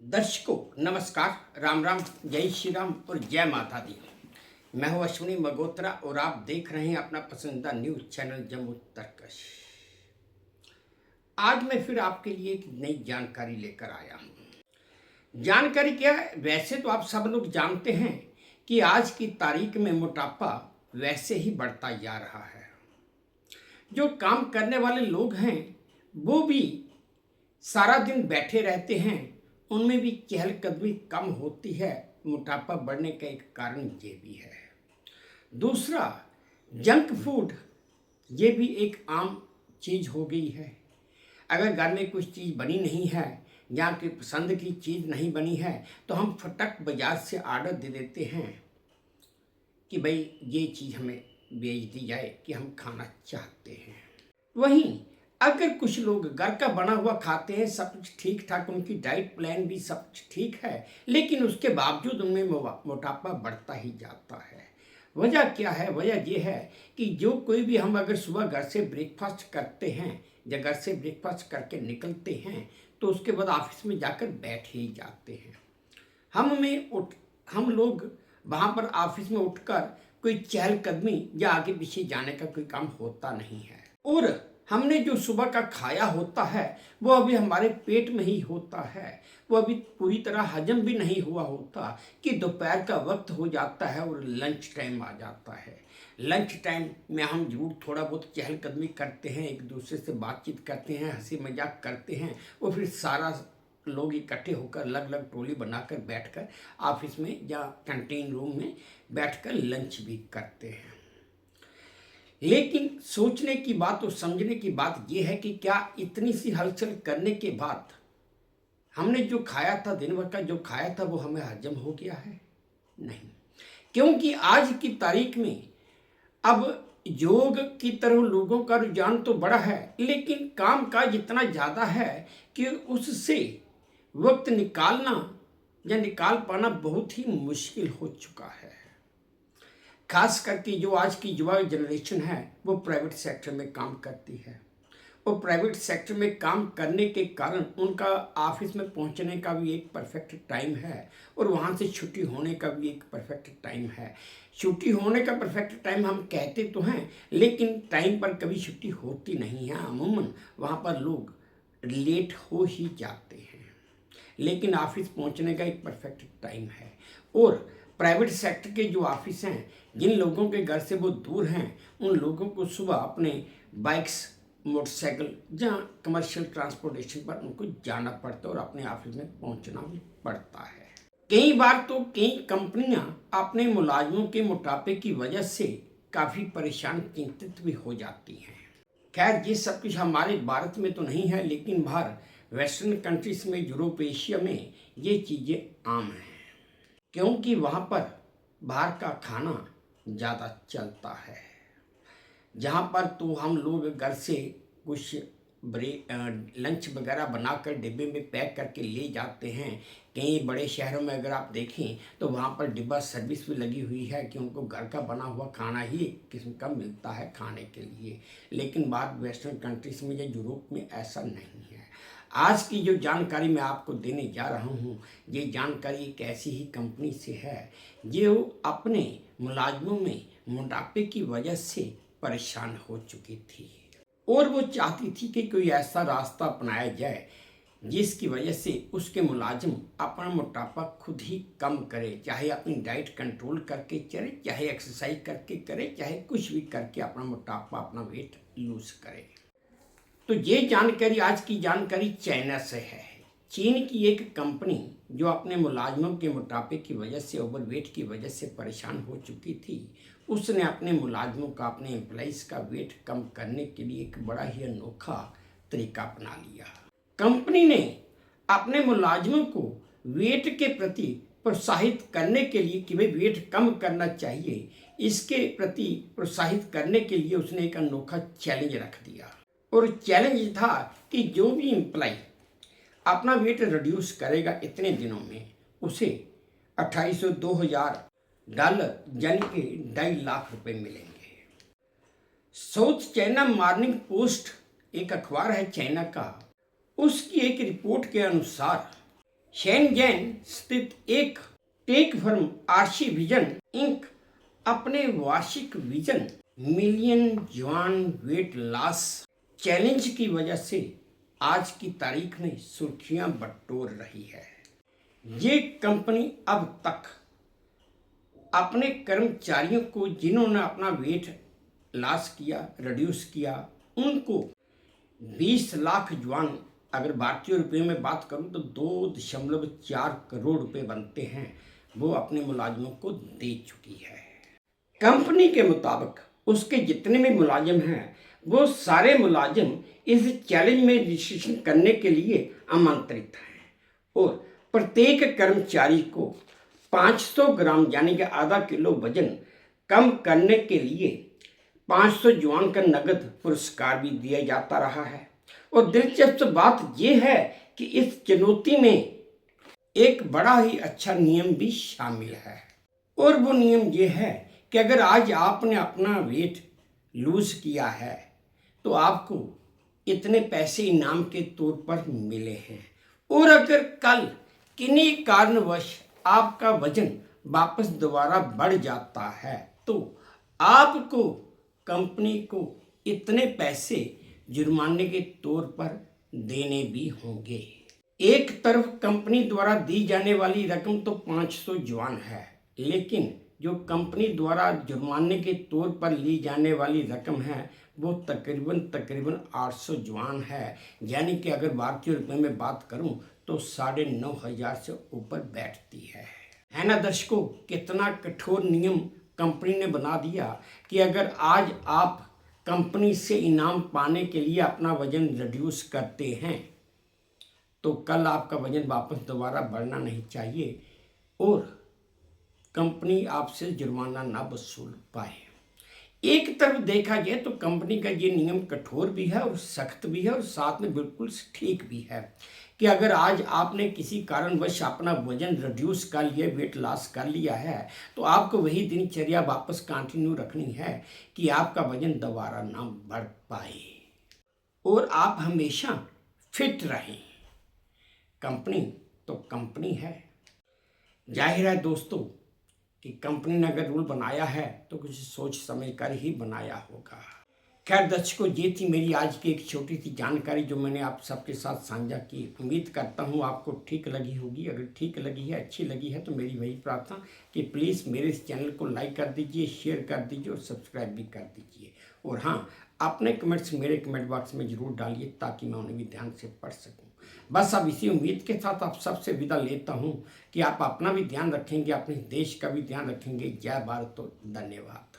दर्शकों नमस्कार, राम राम, जय श्री राम और जय माता दी। मैं हूं अश्विनी मगोत्रा और आप देख रहे हैं अपना पसंदीदा न्यूज चैनल जम्मू तर्कश। आज मैं फिर आपके लिए एक नई जानकारी लेकर आया हूं। जानकारी क्या है? वैसे तो आप सब लोग जानते हैं कि आज की तारीख में मोटापा वैसे ही बढ़ता जा रहा है। जो काम करने वाले लोग हैं वो भी सारा दिन बैठे रहते हैं, उनमें भी चहलकदमी कम होती है। मोटापा बढ़ने का एक कारण ये भी है। दूसरा, जंक फूड ये भी एक आम चीज़ हो गई है। अगर घर में कुछ चीज़ बनी नहीं है या कि पसंद की चीज़ नहीं बनी है तो हम फटक बाजार से ऑर्डर दे देते हैं कि भाई ये चीज़ हमें भेज दी जाए कि हम खाना चाहते हैं। वहीं अगर कुछ लोग घर का बना हुआ खाते हैं, सब कुछ ठीक ठाक, उनकी डाइट प्लान भी सब कुछ ठीक है, लेकिन उसके बावजूद उनमें मोटापा बढ़ता ही जाता है। वजह क्या है? वजह यह है कि जो कोई भी हम अगर सुबह घर से ब्रेकफास्ट करते हैं या घर से ब्रेकफास्ट करके निकलते हैं तो उसके बाद ऑफिस में जाकर बैठ ही जाते हैं। हम लोग वहाँ पर ऑफिस में उठकर कोई चहलकदमी या आगे पीछे जाने का कोई काम होता नहीं है, और हमने जो सुबह का खाया होता है वो अभी हमारे पेट में ही होता है, वो अभी पूरी तरह हजम भी नहीं हुआ होता कि दोपहर का वक्त हो जाता है और लंच टाइम आ जाता है। लंच टाइम में हम जरूर थोड़ा बहुत चहलकदमी करते हैं, एक दूसरे से बातचीत करते हैं, हंसी मजाक करते हैं और फिर सारा लोग इकट्ठे होकर अलग अलग टोली बनाकर बैठकर ऑफिस में या कैंटीन रूम में बैठकर लंच भी करते हैं। लेकिन सोचने की बात और समझने की बात यह है कि क्या इतनी सी हलचल करने के बाद हमने जो खाया था, दिन भर का जो खाया था, वो हमें हजम हो गया है? नहीं, क्योंकि आज की तारीख में अब योग की तरफ लोगों का रुझान तो बड़ा है, लेकिन काम काज इतना ज़्यादा है कि उससे वक्त निकालना या निकाल पाना बहुत ही मुश्किल हो चुका है। खास करके जो आज की युवा जनरेशन है वो प्राइवेट सेक्टर में काम करती है, और प्राइवेट सेक्टर में काम करने के कारण उनका ऑफिस में पहुंचने का भी एक परफेक्ट टाइम है और वहां से छुट्टी होने का भी एक परफेक्ट टाइम है। छुट्टी होने का परफेक्ट टाइम हम कहते तो हैं, लेकिन टाइम पर कभी छुट्टी होती नहीं है। अमूमन वहाँ पर लोग लेट हो ही जाते हैं, लेकिन ऑफिस पहुंचने का एक परफेक्ट टाइम है। और प्राइवेट सेक्टर के जो ऑफिस हैं, जिन लोगों के घर से वो दूर हैं, उन लोगों को सुबह अपने बाइक्स, मोटरसाइकिल या कमर्शियल ट्रांसपोर्टेशन पर उनको जाना पड़ता है और अपने ऑफिस में पहुंचना भी पड़ता है। कई बार तो कई कंपनियां अपने मुलाजमों के मोटापे की वजह से काफ़ी परेशान, चिंतित भी हो जाती हैं। खैर, ये सब कुछ हमारे भारत में तो नहीं है, लेकिन बाहर वेस्टर्न कंट्रीज में, यूरोप, एशिया में ये चीज़ें आम हैं, क्योंकि वहाँ पर बाहर का खाना ज़्यादा चलता है। जहाँ पर तो हम लोग घर से कुछ लंच वगैरह बनाकर डिब्बे में पैक करके ले जाते हैं। कई बड़े शहरों में अगर आप देखें तो वहाँ पर डिब्बा सर्विस भी लगी हुई है कि उनको घर का बना हुआ खाना ही एक किस्म का मिलता है खाने के लिए। लेकिन बात वेस्टर्न कंट्रीज में या यूरोप में ऐसा नहीं है। आज की जो जानकारी मैं आपको देने जा रहा हूँ, ये जानकारी एक ऐसी ही कंपनी से है जो अपने मुलाजमों में मोटापे की वजह से परेशान हो चुकी थी, और वो चाहती थी कि कोई ऐसा रास्ता अपनाया जाए जिसकी वजह से उसके मुलाजिम अपना मोटापा खुद ही कम करे, चाहे अपनी डाइट कंट्रोल करके चले, चाहे एक्सरसाइज करके करे, चाहे कुछ भी करके अपना मोटापा, अपना वेट लूज करे। तो ये जानकारी, आज की जानकारी चाइना से है। चीन की एक कंपनी जो अपने मुलाजमों के मोटापे की वजह से, ओवरवेट की वजह से परेशान हो चुकी थी, उसने अपने मुलाजमों का, अपने एम्प्लॉइज का वेट कम करने के लिए एक बड़ा ही अनोखा तरीका अपना लिया। कंपनी ने अपने मुलाजमों को वेट के प्रति प्रोत्साहित करने के लिए कि भाई वेट कम करना चाहिए, इसके प्रति प्रोत्साहित करने के लिए उसने एक अनोखा चैलेंज रख दिया। और चैलेंज था कि जो भी एम्प्लॉय अपना वेट रिड्यूस करेगा इतने दिनों में, उसे 2800 $2000 यानी कि 2.5 लाख रुपए मिलेंगे। साउथ चाइना मॉर्निंग पोस्ट एक अखबार है चाइना का, उसकी एक रिपोर्ट के अनुसार शेनज़ेन स्थित एक tech firm RC vision Inc अपने वार्षिक vision million yuan weight loss challenge की वजह से आज की तारीख में सुर्खियां बटोर रही है। ये कंपनी अब तक अपने कर्मचारियों को जिन्होंने अपना वेट लॉस किया, रिड्यूस किया, उनको 20 लाख जुआन, अगर भारतीय रुपये में बात करूं तो 2.4 करोड़ रुपए बनते हैं, वो अपने मुलाजिमों को दे चुकी है। कंपनी के मुताबिक उसके जितने भी मुलाजिम हैं वो सारे मुलाजिम इस चैलेंज में रजिस्ट्रेशन करने के लिए आमंत्रित हैं और प्रत्येक कर्मचारी को 500 ग्राम यानी कि आधा किलो वजन कम करने के लिए 500 जुआन का नगद पुरस्कार भी दिया जाता रहा है। और दिलचस्प बात यह है कि इस चुनौती में एक बड़ा ही अच्छा नियम भी शामिल है और वो नियम ये है कि अगर आज आपने अपना वेट लूज किया है तो आपको इतने पैसे इनाम के तौर पर मिले हैं, और अगर कल किन्हीं कारणवश आपका वजन वापस दोबारा बढ़ जाता है तो आपको कंपनी को इतने पैसे जुर्माने के तौर पर देने भी होंगे। एक तरफ कंपनी द्वारा दी जाने वाली रकम तो 500 जुआन है, लेकिन जो कंपनी द्वारा जुर्माने के तौर पर ली जाने वाली रकम है वो तकरीबन 800 जुआन है, यानी कि अगर भारतीय रुपये में बात करूं तो 9,500 से ऊपर बैठती है ना दर्शकों। कितना कठोर नियम कंपनी ने बना दिया कि अगर आज आप कंपनी से इनाम पाने के लिए अपना वजन रिड्यूस करते हैं तो कल आपका वजन वापस दोबारा बढ़ना नहीं चाहिए और कंपनी आपसे जुर्माना ना वसूल पाए। एक तरफ देखा जाए तो कंपनी का ये नियम कठोर भी है और सख्त भी है और साथ में बिल्कुल ठीक भी है कि अगर आज आपने किसी कारणवश अपना वजन रिड्यूस कर लिया, वेट लॉस कर लिया है, तो आपको वही दिनचर्या वापस कंटिन्यू रखनी है कि आपका वजन दोबारा ना बढ़ पाए और आप हमेशा फिट रहें। कंपनी तो कंपनी है, जाहिर है दोस्तों कि कंपनी ने अगर रूल बनाया है तो कुछ सोच समझ कर ही बनाया होगा। खैर दर्शकों, ये थी मेरी आज की एक छोटी सी जानकारी जो मैंने आप सबके साथ साझा की। उम्मीद करता हूँ आपको ठीक लगी होगी। अगर ठीक लगी है, अच्छी लगी है, तो मेरी वही प्रार्थना कि प्लीज़ मेरे इस चैनल को लाइक कर दीजिए, शेयर कर दीजिए और सब्सक्राइब भी कर दीजिए। और हाँ, अपने कमेंट्स मेरे कमेंट बॉक्स में ज़रूर डालिए ताकि मैं उन्हें भी ध्यान से पढ़ सकूँ। बस अब इसी उम्मीद के साथ आप सबसे विदा लेता हूँ कि आप अपना भी ध्यान रखेंगे, अपने देश का भी ध्यान रखेंगे। जय भारत, तो धन्यवाद।